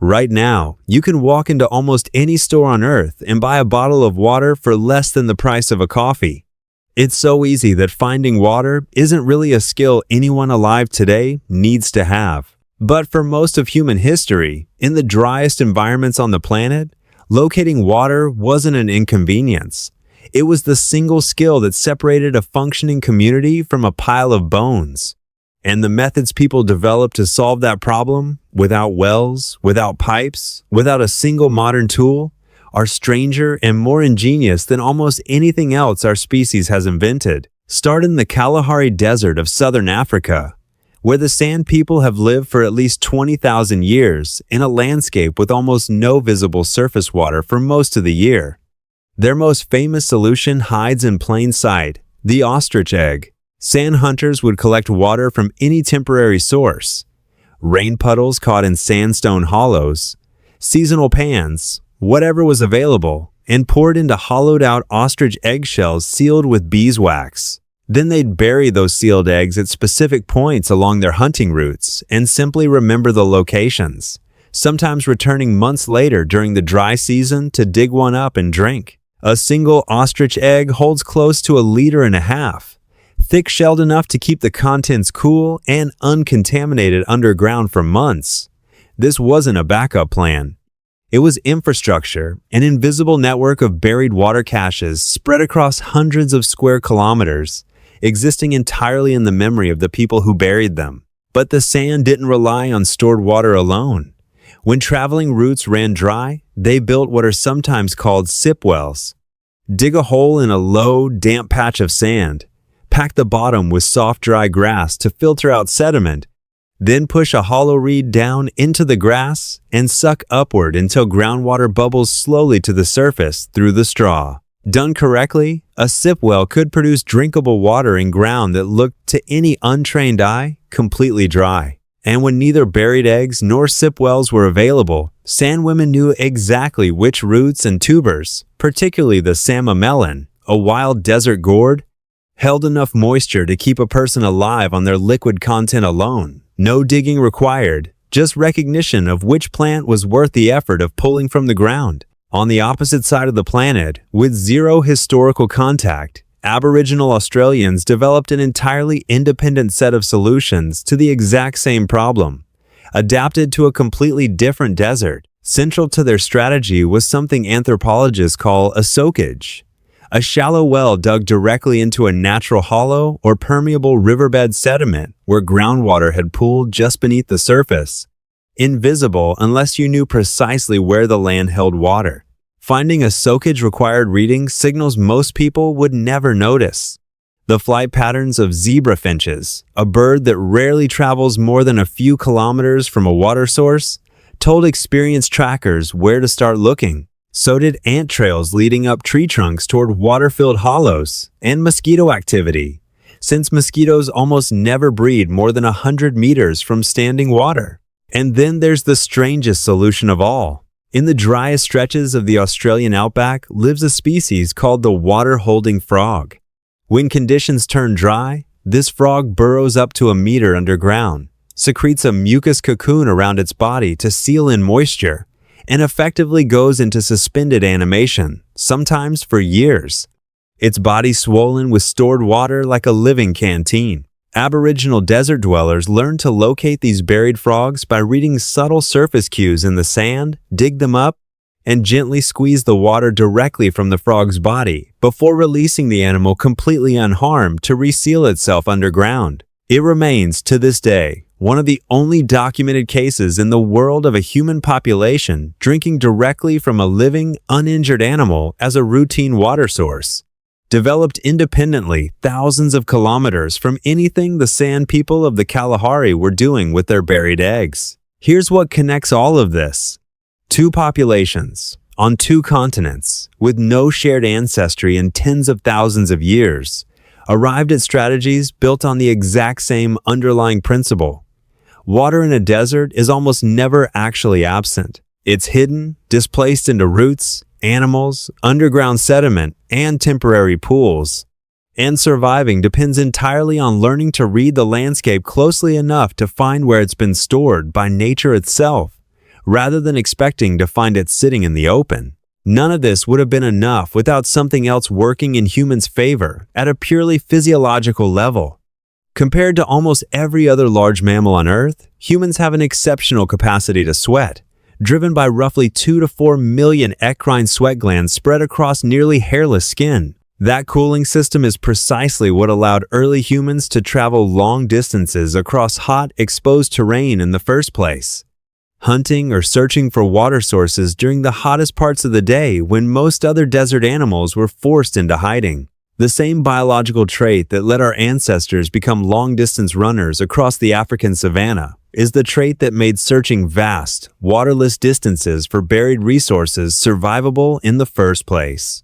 Right now, you can walk into almost any store on Earth and buy a bottle of water for less than the price of a coffee. It's so easy that finding water isn't really a skill anyone alive today needs to have. But for most of human history, in the driest environments on the planet, locating water wasn't an inconvenience. It was the single skill that separated a functioning community from a pile of bones. And the methods people developed to solve that problem, without wells, without pipes, without a single modern tool, are stranger and more ingenious than almost anything else our species has invented. Start in the Kalahari Desert of southern Africa, where the Sand people have lived for at least 20,000 years in a landscape with almost no visible surface water for most of the year. Their most famous solution hides in plain sight, the ostrich egg. Sand hunters would collect water from any temporary source. Rain puddles caught in sandstone hollows, seasonal pans, whatever was available, and poured into hollowed-out ostrich eggshells sealed with beeswax. Then they'd bury those sealed eggs at specific points along their hunting routes and simply remember the locations, sometimes returning months later during the dry season to dig one up and drink. A single ostrich egg holds close to 1.5 liters, thick-shelled enough to keep the contents cool and uncontaminated underground for months. This wasn't a backup plan. It was infrastructure, an invisible network of buried water caches spread across hundreds of square kilometers, existing entirely in the memory of the people who buried them. But the sand didn't rely on stored water alone. When traveling routes ran dry, they built what are sometimes called sip wells. Dig a hole in a low, damp patch of sand, pack the bottom with soft, dry grass to filter out sediment, then push a hollow reed down into the grass and suck upward until groundwater bubbles slowly to the surface through the straw. Done correctly, a sip well could produce drinkable water in ground that looked to any untrained eye completely dry. And when neither buried eggs nor sip wells were available, sandwomen knew exactly which roots and tubers, particularly the salmamelon, a wild desert gourd, held enough moisture to keep a person alive on their liquid content alone. No digging required, just recognition of which plant was worth the effort of pulling from the ground. On the opposite side of the planet, with zero historical contact, Aboriginal Australians developed an entirely independent set of solutions to the exact same problem, adapted to a completely different desert. Central to their strategy was something anthropologists call a soakage, a shallow well dug directly into a natural hollow or permeable riverbed sediment where groundwater had pooled just beneath the surface, invisible unless you knew precisely where the land held water. Finding a soakage required reading signals most people would never notice. The flight patterns of zebra finches, a bird that rarely travels more than a few kilometers from a water source, told experienced trackers where to start looking. So did ant trails leading up tree trunks toward water-filled hollows, and mosquito activity, since mosquitoes almost never breed more than 100 meters from standing water. And then there's the strangest solution of all. In the driest stretches of the Australian outback lives a species called the water-holding frog. When conditions turn dry, this frog burrows up to 1 meter underground, secretes a mucus cocoon around its body to seal in moisture, and effectively goes into suspended animation, sometimes for years. Its body swollen with stored water like a living canteen. Aboriginal desert dwellers learned to locate these buried frogs by reading subtle surface cues in the sand, dig them up, and gently squeeze the water directly from the frog's body before releasing the animal completely unharmed to reseal itself underground. It remains, to this day, one of the only documented cases in the world of a human population drinking directly from a living, uninjured animal as a routine water source. Developed independently thousands of kilometers from anything the Sand people of the Kalahari were doing with their buried eggs. Here's what connects all of this. Two populations, on two continents, with no shared ancestry in tens of thousands of years, arrived at strategies built on the exact same underlying principle. Water in a desert is almost never actually absent. It's hidden, displaced into roots, animals, underground sediment, and temporary pools. And surviving depends entirely on learning to read the landscape closely enough to find where it's been stored by nature itself, rather than expecting to find it sitting in the open. None of this would have been enough without something else working in humans' favor at a purely physiological level. Compared to almost every other large mammal on Earth, humans have an exceptional capacity to sweat, driven by roughly 2 to 4 million eccrine sweat glands spread across nearly hairless skin. That cooling system is precisely what allowed early humans to travel long distances across hot, exposed terrain in the first place, hunting or searching for water sources during the hottest parts of the day when most other desert animals were forced into hiding. The same biological trait that let our ancestors become long-distance runners across the African savanna is the trait that made searching vast, waterless distances for buried resources survivable in the first place.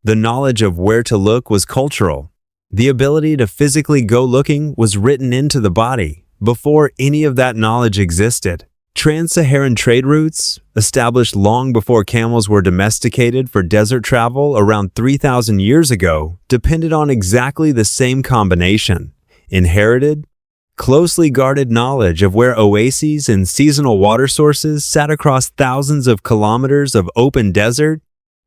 The knowledge of where to look was cultural. The ability to physically go looking was written into the body before any of that knowledge existed. Trans-Saharan trade routes, established long before camels were domesticated for desert travel around 3,000 years ago, depended on exactly the same combination: inherited, closely guarded knowledge of where oases and seasonal water sources sat across thousands of kilometers of open desert,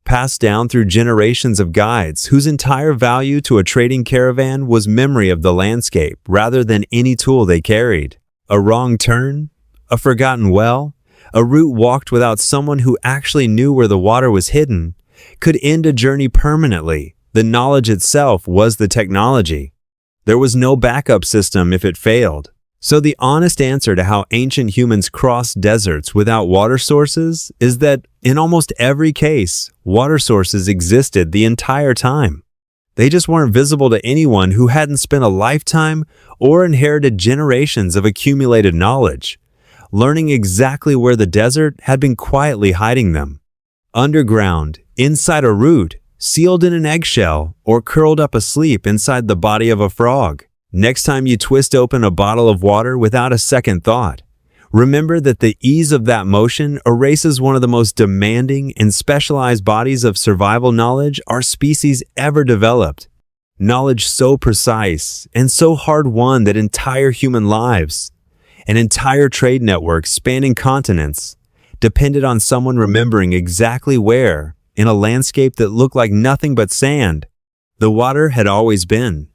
passed down through generations of guides whose entire value to a trading caravan was memory of the landscape rather than any tool they carried. A wrong turn, a forgotten well, a route walked without someone who actually knew where the water was hidden, could end a journey permanently. The knowledge itself was the technology. There was no backup system if it failed. So the honest answer to how ancient humans crossed deserts without water sources is that in almost every case, water sources existed the entire time. They just weren't visible to anyone who hadn't spent a lifetime or inherited generations of accumulated knowledge, learning exactly where the desert had been quietly hiding them. Underground, inside a root, sealed in an eggshell, or curled up asleep inside the body of a frog. Next time you twist open a bottle of water without a second thought, remember that the ease of that motion erases one of the most demanding and specialized bodies of survival knowledge our species ever developed. Knowledge so precise and so hard-won that entire human lives, an entire trade network spanning continents, depended on someone remembering exactly where, in a landscape that looked like nothing but sand, the water had always been.